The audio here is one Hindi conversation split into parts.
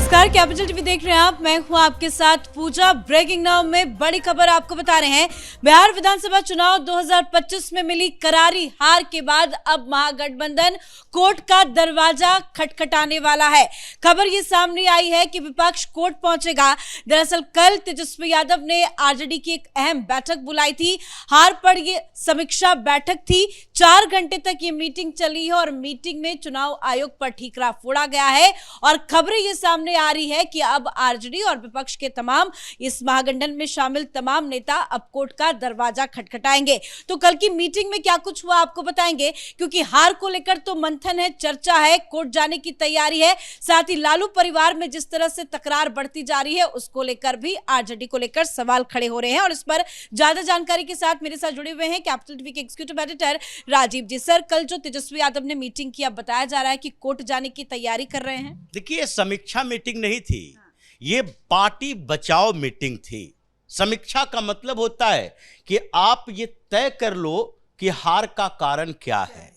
नमस्कार, कैपिटल टीवी देख रहे हैं आप। मैं हूं आपके साथ पूजा। ब्रेकिंग नाउ में बड़ी खबर आपको बता रहे हैं। बिहार विधानसभा चुनाव 2025 में मिली करारी हार के बाद अब महागठबंधन कोर्ट का दरवाजा खटखटाने वाला है। खबर ये सामने आई है कि विपक्ष कोर्ट पहुंचेगा। दरअसल कल तेजस्वी यादव ने आरजेडी की एक अहम बैठक बुलाई थी। हार पर ये समीक्षा बैठक थी। 4 घंटे तक ये मीटिंग चली है और मीटिंग में चुनाव आयोग पर ठीकरा फोड़ा गया है और खबरें ये सामने आ रही है कि अब आरजेडी और विपक्ष के तमाम इस महागठबंधन में शामिल तमाम नेता अब कोर्ट का दरवाजा खटखटाएंगे। तो कल की मीटिंग में क्या कुछ हुआ आपको बताएंगे, क्योंकि हार को लेकर तो मंथन है, चर्चा है, कोर्ट जाने की तैयारी है। साथ ही लालू परिवार में जिस तरह से तकरार बढ़ती जा रही है उसको लेकर भी आरजेडी को लेकर सवाल खड़े हो रहे हैं। और इस पर ज्यादा जानकारी के साथ मेरे साथ जुड़े हुए हैं कैपिटल टीवी के एग्जीक्यूटिव एडिटर राजीव जी। सर, कल जो तेजस्वी यादव ने मीटिंग किया, बताया जा रहा है कि कोर्ट जाने की तैयारी कर रहे हैं। देखिए, समीक्षा मीटिंग नहीं थी, ये पार्टी बचाओ मीटिंग थी। समीक्षा का मतलब होता है कि आप ये तय कर लो कि हार का कारण क्या है।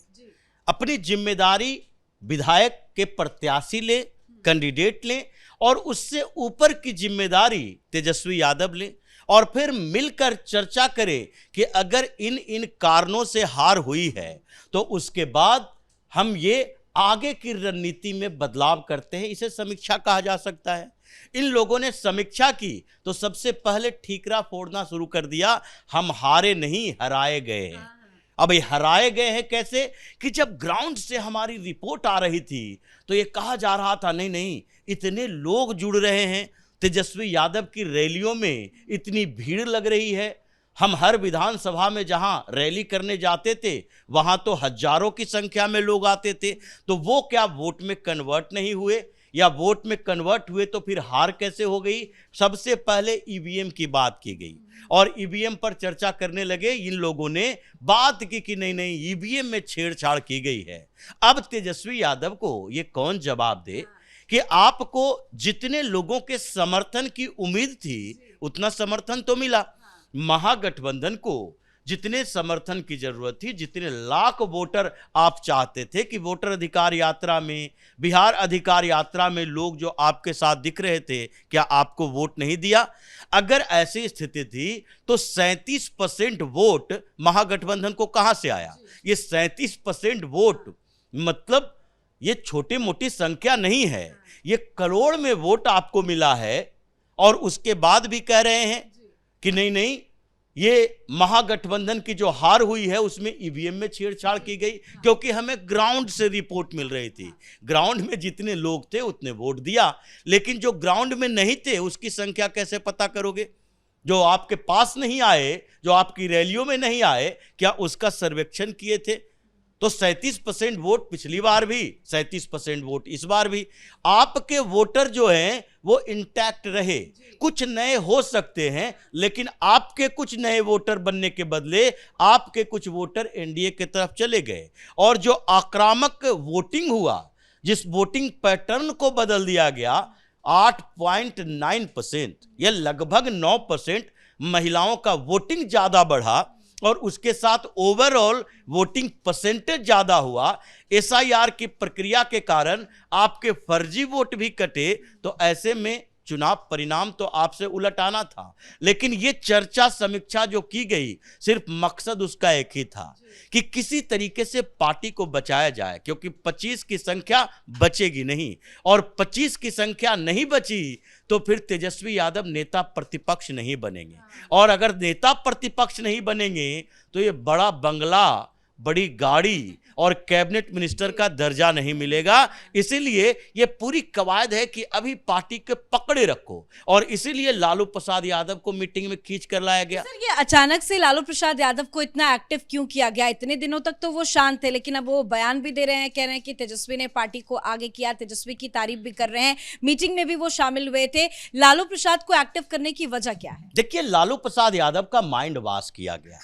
अपनी जिम्मेदारी विधायक के प्रत्याशी ले, कैंडिडेट ले, और उससे ऊपर की जिम्मेदारी तेजस्वी यादव ले, और फिर मिलकर चर्चा करें कि अगर इन कारणों से हार हुई है तो उसके बाद हम ये आगे की रणनीति में बदलाव करते हैं। इसे समीक्षा कहा जा सकता है। इन लोगों ने समीक्षा की तो सबसे पहले ठीकरा फोड़ना शुरू कर दिया। हम हारे नहीं, हराए गए हैं। अब ये हराए गए हैं कैसे कि जब ग्राउंड से हमारी रिपोर्ट आ रही थी तो ये कहा जा रहा था नहीं नहीं, इतने लोग जुड़ रहे हैं, तेजस्वी यादव की रैलियों में इतनी भीड़ लग रही है। हम हर विधानसभा में जहां रैली करने जाते थे वहां तो हजारों की संख्या में लोग आते थे। तो वो क्या वोट में कन्वर्ट नहीं हुए, या वोट में कन्वर्ट हुए तो फिर हार कैसे हो गई? सबसे पहले ईवीएम की बात की गई और ईवीएम पर चर्चा करने लगे। इन लोगों ने बात की कि नहीं नहीं, ईवीएम में छेड़छाड़ की गई है। अब तेजस्वी यादव को ये कौन जवाब दे कि आपको जितने लोगों के समर्थन की उम्मीद थी उतना समर्थन तो मिला। महागठबंधन को जितने समर्थन की जरूरत थी, जितने लाख वोटर आप चाहते थे कि वोटर अधिकार यात्रा में, बिहार अधिकार यात्रा में लोग जो आपके साथ दिख रहे थे, क्या आपको वोट नहीं दिया? अगर ऐसी स्थिति थी तो 37% वोट महागठबंधन को कहां से आया? ये 37% वोट मतलब ये छोटी मोटी संख्या नहीं है, ये करोड़ में वोट आपको मिला है। और उसके बाद भी कह रहे हैं कि नहीं नहीं, ये महागठबंधन की जो हार हुई है उसमें ईवीएम में छेड़छाड़ की गई, क्योंकि हमें ग्राउंड से रिपोर्ट मिल रही थी। ग्राउंड में जितने लोग थे उतने वोट दिया, लेकिन जो ग्राउंड में नहीं थे उसकी संख्या कैसे पता करोगे? जो आपके पास नहीं आए, जो आपकी रैलियों में नहीं आए, क्या उसका सर्वेक्षण किए थे? तो 37% वोट पिछली बार भी, 37% वोट इस बार भी। आपके वोटर जो हैं वो इंटैक्ट रहे। कुछ नए हो सकते हैं, लेकिन आपके कुछ नए वोटर बनने के बदले आपके कुछ वोटर एनडीए की तरफ चले गए। और जो आक्रामक वोटिंग हुआ, जिस वोटिंग पैटर्न को बदल दिया गया, 8.9%, यह लगभग 9% महिलाओं का वोटिंग ज्यादा बढ़ा और उसके साथ ओवरऑल वोटिंग परसेंटेज ज्यादा हुआ। एसआईआर की प्रक्रिया के कारण आपके फर्जी वोट भी कटे, तो ऐसे में चुनाव परिणाम तो आपसे उलट आना था। लेकिन ये चर्चा, समीक्षा जो की गई, सिर्फ मकसद उसका एक ही था कि किसी तरीके से पार्टी को बचाया जाए, क्योंकि 25 की संख्या बचेगी नहीं, और 25 की संख्या नहीं बची तो फिर तेजस्वी यादव नेता प्रतिपक्ष नहीं बनेंगे। और अगर नेता प्रतिपक्ष नहीं बनेंगे तो ये बड़ा बंगला, बड़ी गाड़ी और कैबिनेट मिनिस्टर का दर्जा नहीं मिलेगा। इसीलिए ये पूरी कवायद है कि अभी पार्टी के पकड़े रखो, और इसीलिए लालू प्रसाद यादव को मीटिंग में खींच कर लाया गया। सर, ये अचानक से लालू प्रसाद यादव को इतना एक्टिव क्यों किया गया? इतने दिनों तक तो वो शांत थे, लेकिन अब वो बयान भी दे रहे हैं, कह रहे हैं कि तेजस्वी ने पार्टी को आगे किया, तेजस्वी की तारीफ भी कर रहे हैं, मीटिंग में भी वो शामिल हुए थे। लालू प्रसाद को एक्टिव करने की वजह क्या है? देखिए, लालू प्रसाद यादव का माइंड वॉश किया गया।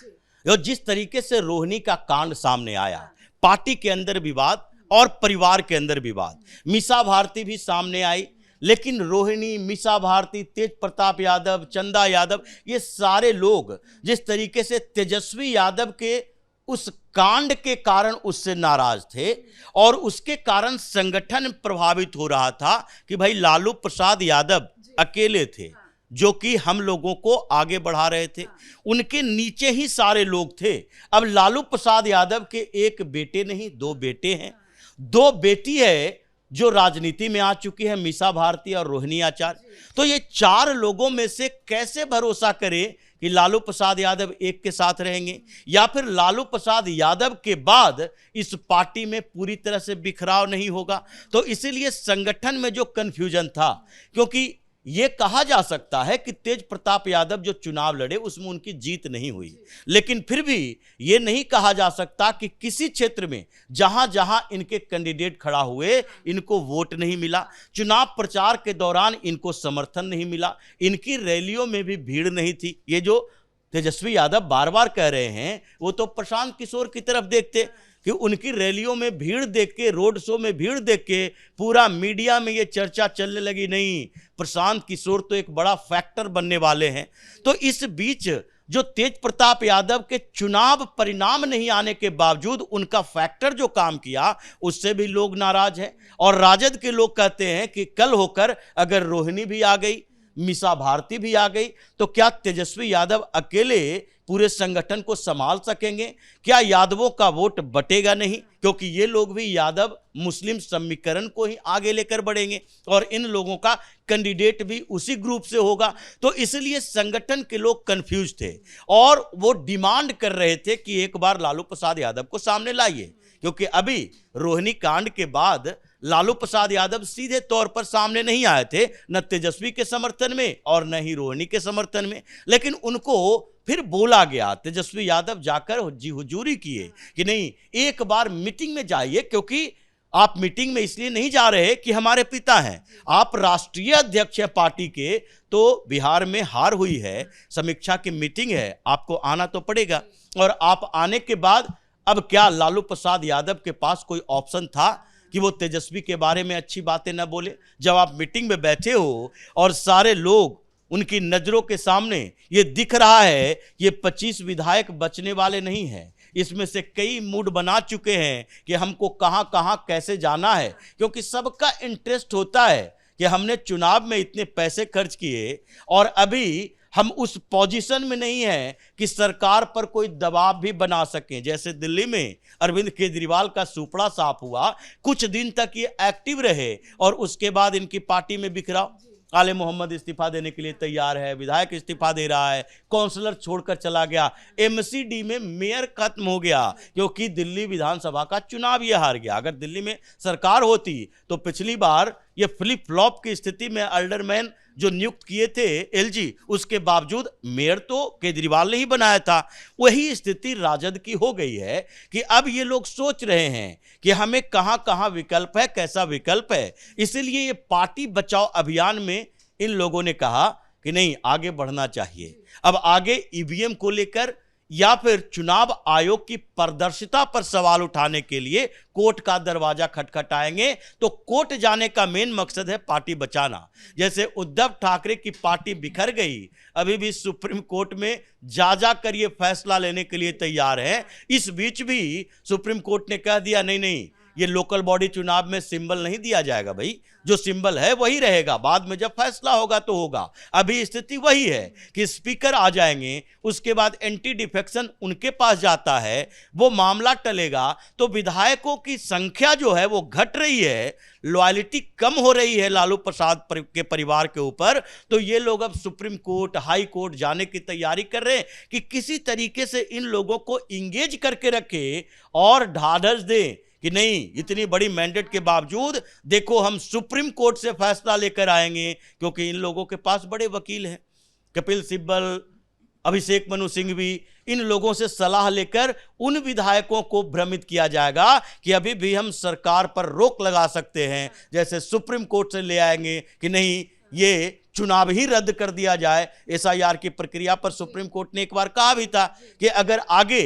जिस तरीके से रोहिणी का कांड सामने आया, पार्टी के अंदर विवाद और परिवार के अंदर विवाद, मीसा भारती भी सामने आई, लेकिन रोहिणी, मीसा भारती, तेज प्रताप यादव, चंदा यादव, ये सारे लोग जिस तरीके से तेजस्वी यादव के उस कांड के कारण उससे नाराज थे और उसके कारण संगठन प्रभावित हो रहा था कि भाई लालू प्रसाद यादव अकेले थे जो कि हम लोगों को आगे बढ़ा रहे थे, उनके नीचे ही सारे लोग थे। अब लालू प्रसाद यादव के एक बेटे नहीं, दो बेटे हैं, दो बेटी है जो राजनीति में आ चुकी है, मीसा भारती और रोहिणी आचार्य। तो ये चार लोगों में से कैसे भरोसा करें कि लालू प्रसाद यादव एक के साथ रहेंगे, या फिर लालू प्रसाद यादव के बाद इस पार्टी में पूरी तरह से बिखराव नहीं होगा। तो इसीलिए संगठन में जो कंफ्यूजन था, क्योंकि ये कहा जा सकता है कि तेज प्रताप यादव जो चुनाव लड़े उसमें उनकी जीत नहीं हुई, लेकिन फिर भी ये नहीं कहा जा सकता कि किसी क्षेत्र में जहां जहां इनके कैंडिडेट खड़ा हुए इनको वोट नहीं मिला, चुनाव प्रचार के दौरान इनको समर्थन नहीं मिला, इनकी रैलियों में भी भीड़ नहीं थी। ये जो तेजस्वी यादव बार बार कह रहे हैं वो तो प्रशांत किशोर की तरफ देखते कि उनकी रैलियों में भीड़ देख के, रोड शो में भीड़ देख के पूरा मीडिया में ये चर्चा चलने लगी, नहीं प्रशांत किशोर तो एक बड़ा फैक्टर बनने वाले हैं। तो इस बीच जो तेज प्रताप यादव के चुनाव परिणाम नहीं आने के बावजूद उनका फैक्टर जो काम किया उससे भी लोग नाराज हैं। और राजद के लोग कहते हैं कि कल होकर अगर रोहिणी भी आ गई, मीसा भारती भी आ गई, तो क्या तेजस्वी यादव अकेले पूरे संगठन को संभाल सकेंगे? क्या यादवों का वोट बटेगा नहीं? क्योंकि ये लोग भी यादव मुस्लिम समीकरण को ही आगे लेकर बढ़ेंगे और इन लोगों का कैंडिडेट भी उसी ग्रुप से होगा। तो इसलिए संगठन के लोग कंफ्यूज थे और वो डिमांड कर रहे थे कि एक बार लालू प्रसाद यादव को सामने लाइए, क्योंकि अभी रोहिणी कांड के बाद लालू प्रसाद यादव सीधे तौर पर सामने नहीं आए थे, न तेजस्वी के समर्थन में और न ही रोहिणी के समर्थन में, लेकिन उनको फिर बोला गया, तेजस्वी यादव जाकर हुजूरी किए कि नहीं एक बार मीटिंग में जाइए, क्योंकि आप मीटिंग में इसलिए नहीं जा रहे कि हमारे पिता हैं, आप राष्ट्रीय अध्यक्ष हैं पार्टी के, तो बिहार में हार हुई है, समीक्षा की मीटिंग है, आपको आना तो पड़ेगा। और आप आने के बाद अब क्या लालू प्रसाद यादव के पास कोई ऑप्शन था कि वो तेजस्वी के बारे में अच्छी बातें न बोले? जब आप मीटिंग में बैठे हो और सारे लोग उनकी नजरों के सामने ये दिख रहा है ये 25 विधायक बचने वाले नहीं हैं, इसमें से कई मूड बना चुके हैं कि हमको कहां कहां कैसे जाना है, क्योंकि सबका इंटरेस्ट होता है कि हमने चुनाव में इतने पैसे खर्च किए और अभी हम उस पोजीशन में नहीं है कि सरकार पर कोई दबाव भी बना सकें। जैसे दिल्ली में अरविंद केजरीवाल का सुपड़ा साफ हुआ, कुछ दिन तक ये एक्टिव रहे और उसके बाद इनकी पार्टी में बिखराव। आले मोहम्मद इस्तीफा देने के लिए तैयार है, विधायक इस्तीफा दे रहा है, काउंसलर छोड़कर चला गया, एमसीडी में मेयर खत्म हो गया क्योंकि दिल्ली विधानसभा का चुनाव ये हार गया। अगर दिल्ली में सरकार होती तो पिछली बार ये फ्लिप फ्लॉप की स्थिति में अल्डरमैन जो नियुक्त किए थे एलजी, उसके बावजूद मेयर तो केजरीवाल ने ही बनाया था। वही स्थिति राजद की हो गई है कि अब ये लोग सोच रहे हैं कि हमें कहां कहां विकल्प है, कैसा विकल्प है। इसलिए ये पार्टी बचाओ अभियान में इन लोगों ने कहा कि नहीं आगे बढ़ना चाहिए। अब आगे ईवीएम को लेकर या फिर चुनाव आयोग की पारदर्शिता पर सवाल उठाने के लिए कोर्ट का दरवाजा खटखटाएंगे। तो कोर्ट जाने का मेन मकसद है पार्टी बचाना। जैसे उद्धव ठाकरे की पार्टी बिखर गई, अभी भी सुप्रीम कोर्ट में जा कर ये फैसला लेने के लिए तैयार है। इस बीच भी सुप्रीम कोर्ट ने कह दिया नहीं नहीं, ये लोकल बॉडी चुनाव में सिंबल नहीं दिया जाएगा, भाई जो सिंबल है वही रहेगा, बाद में जब फैसला होगा तो होगा। अभी स्थिति वही है कि स्पीकर आ जाएंगे, उसके बाद एंटी डिफेक्शन उनके पास जाता है, वो मामला टलेगा तो विधायकों की संख्या जो है वो घट रही है, लॉयल्टी कम हो रही है लालू प्रसाद के परिवार के ऊपर। तो ये लोग अब सुप्रीम कोर्ट, हाई कोर्ट जाने की तैयारी कर रहे हैं कि किसी तरीके से इन लोगों को इंगेज करके रखे और ढाढ़स दें कि नहीं इतनी बड़ी मैंडेट के बावजूद देखो हम सुप्रीम कोर्ट से फैसला लेकर आएंगे, क्योंकि इन लोगों के पास बड़े वकील हैं, कपिल सिब्बल, अभिषेक मनु सिंघवी, इन लोगों से सलाह लेकर उन विधायकों को भ्रमित किया जाएगा कि अभी भी हम सरकार पर रोक लगा सकते हैं। जैसे सुप्रीम कोर्ट से ले आएंगे कि नहीं ये चुनाव ही रद्द कर दिया जाए। एसआईआर की प्रक्रिया पर सुप्रीम कोर्ट ने एक बार कहा भी था कि अगर आगे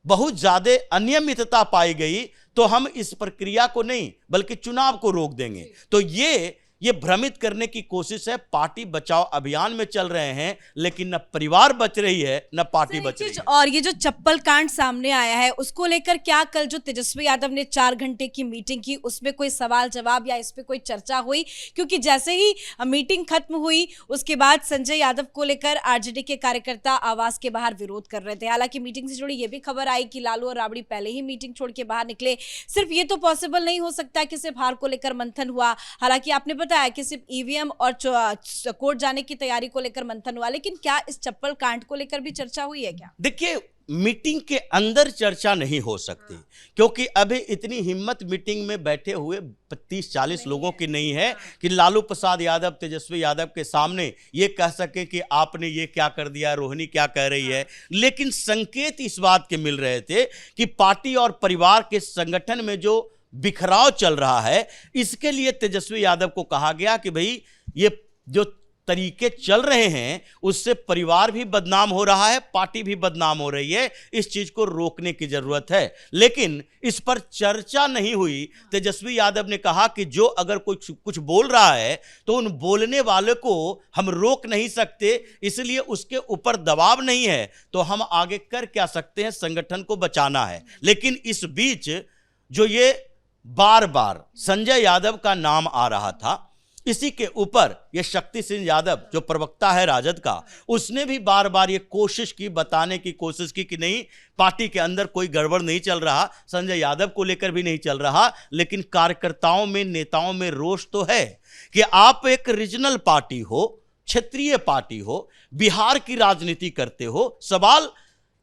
बहुत ज्यादा अनियमितता पाई गई तो हम इस प्रक्रिया को नहीं बल्कि चुनाव को रोक देंगे। तो ये ये भ्रमित करने की कोशिश है। पार्टी बचाओ अभियान में चल रहे हैं, लेकिन न परिवार बच रही है न पार्टी बच रही है। और ये जो चप्पल कांड सामने आया है उसको लेकर क्या कल जो तेजस्वी यादव ने 4 घंटे की मीटिंग की उसमें कोई सवाल जवाब या इस पे कोई चर्चा हुई? क्योंकि जैसे ही मीटिंग खत्म हुई उसके बाद संजय यादव को लेकर आरजेडी के कार्यकर्ता आवास के बाहर विरोध कर रहे थे। हालांकि मीटिंग से जुड़ी ये भी खबर आई कि लालू और राबड़ी पहले ही मीटिंग छोड़ के बाहर निकले। सिर्फ ये तो पॉसिबल नहीं हो सकता कि सिर्फ हार को लेकर मंथन हुआ। हालांकि आपने बताया कि सिर्फ ईवीएम और कोर्ट जाने की तैयारी को लेकर मंथन हुआ, लेकिन क्या इस चप्पल कांड को लेकर भी चर्चा हुई है क्या? देखिए, मीटिंग के अंदर चर्चा नहीं हो सकती, क्योंकि अभी इतनी हिम्मत मीटिंग में बैठे हुए 30-40 लोगों की नहीं है कि लालू प्रसाद यादव तेजस्वी यादव के सामने ये कह सके कि आपने ये क्या कर दिया, रोहिणी क्या कह रही है। लेकिन संकेत इस बात के मिल रहे थे कि पार्टी और परिवार के संगठन में जो बिखराव चल रहा है, इसके लिए तेजस्वी यादव को कहा गया कि भाई ये जो तरीके चल रहे हैं उससे परिवार भी बदनाम हो रहा है, पार्टी भी बदनाम हो रही है, इस चीज को रोकने की जरूरत है। लेकिन इस पर चर्चा नहीं हुई। तेजस्वी यादव ने कहा कि जो अगर कोई कुछ बोल रहा है तो उन बोलने वाले को हम रोक नहीं सकते, इसलिए उसके ऊपर दबाव नहीं है, तो हम आगे कर क्या सकते हैं, संगठन को बचाना है। लेकिन इस बीच जो ये बार बार संजय यादव का नाम आ रहा था, इसी के ऊपर ये शक्ति सिंह यादव जो प्रवक्ता है राजद का, उसने भी बार बार ये कोशिश की, बताने की कोशिश की कि नहीं, पार्टी के अंदर कोई गड़बड़ नहीं चल रहा, संजय यादव को लेकर भी नहीं चल रहा। लेकिन कार्यकर्ताओं में, नेताओं में रोष तो है कि आप एक रीजनल पार्टी हो, क्षेत्रीय पार्टी हो, बिहार की राजनीति करते हो। सवाल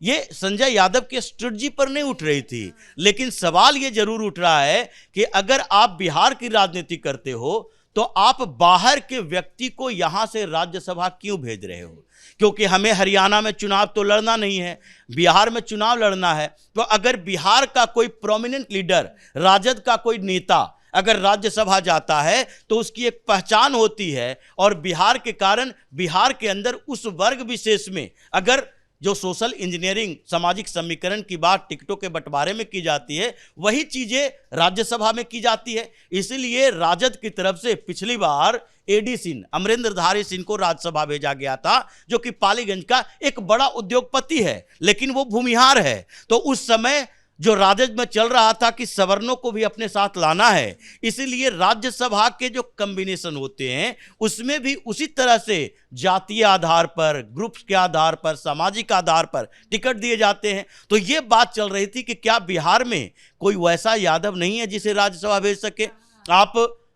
ये संजय यादव के स्ट्रेटजी पर नहीं उठ रही थी, लेकिन सवाल ये जरूर उठ रहा है कि अगर आप बिहार की राजनीति करते हो तो आप बाहर के व्यक्ति को यहां से राज्यसभा क्यों भेज रहे हो? क्योंकि हमें हरियाणा में चुनाव तो लड़ना नहीं है, बिहार में चुनाव लड़ना है। तो अगर बिहार का कोई प्रोमिनेंट लीडर, राजद का कोई नेता अगर राज्यसभा जाता है तो उसकी एक पहचान होती है, और बिहार के कारण बिहार के अंदर उस वर्ग विशेष में अगर जो सोशल इंजीनियरिंग, सामाजिक समीकरण की बात टिकटों के बंटवारे में की जाती है, वही चीजें राज्यसभा में की जाती है। इसलिए राजद की तरफ से पिछली बार एडी सिंह, अमरेंद्रधारी सिंह को राज्यसभा भेजा गया था, जो कि पालीगंज का एक बड़ा उद्योगपति है, लेकिन वो भूमिहार है। तो उस समय जो राजद में चल रहा था कि सवर्णों को भी अपने साथ लाना है, इसीलिए राज्यसभा के जो कॉम्बिनेशन होते हैं उसमें भी उसी तरह से जातीय आधार पर, ग्रुप्स के आधार पर, सामाजिक आधार पर टिकट दिए जाते हैं। तो ये बात चल रही थी कि क्या बिहार में कोई वैसा यादव नहीं है जिसे राज्यसभा भेज सके? आप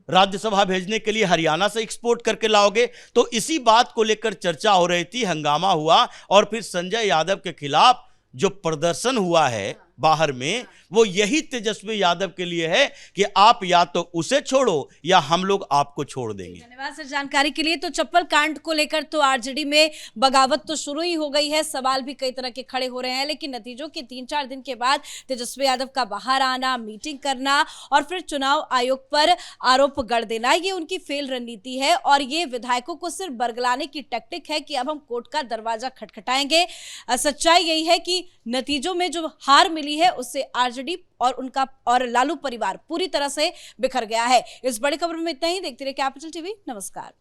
राज्यसभा भेजने के लिए हरियाणा से एक्सपोर्ट करके लाओगे? तो इसी बात को लेकर चर्चा हो रही थी, हंगामा हुआ, और फिर संजय यादव के खिलाफ जो प्रदर्शन हुआ है बाहर में, वो यही तेजस्वी यादव के लिए है कि आप या तो उसे छोड़ो या हम लोग आपको छोड़ देंगे। धन्यवाद सर जानकारी के लिए। तो चप्पल कांड को लेकर तो आरजेडी में बगावत तो शुरू ही हो गई है, सवाल भी कई तरह के खड़े हो रहे हैं, लेकिन नतीजों के 3-4 दिन के बाद तेजस्वी यादव का बाहर आना, मीटिंग करना और फिर चुनाव आयोग पर आरोप गढ़ देना, ये उनकी फेल रणनीति है और ये विधायकों को सिर्फ बरगलाने की टैक्टिक है कि अब हम कोर्ट का दरवाजा खटखटाएंगे। सच्चाई यही है कि नतीजों में जो हार मिली है उससे आरजेडी और उनका और लालू परिवार पूरी तरह से बिखर गया है। इस बड़ी खबर में इतना ही। देखते रहिए कैपिटल टीवी। नमस्कार।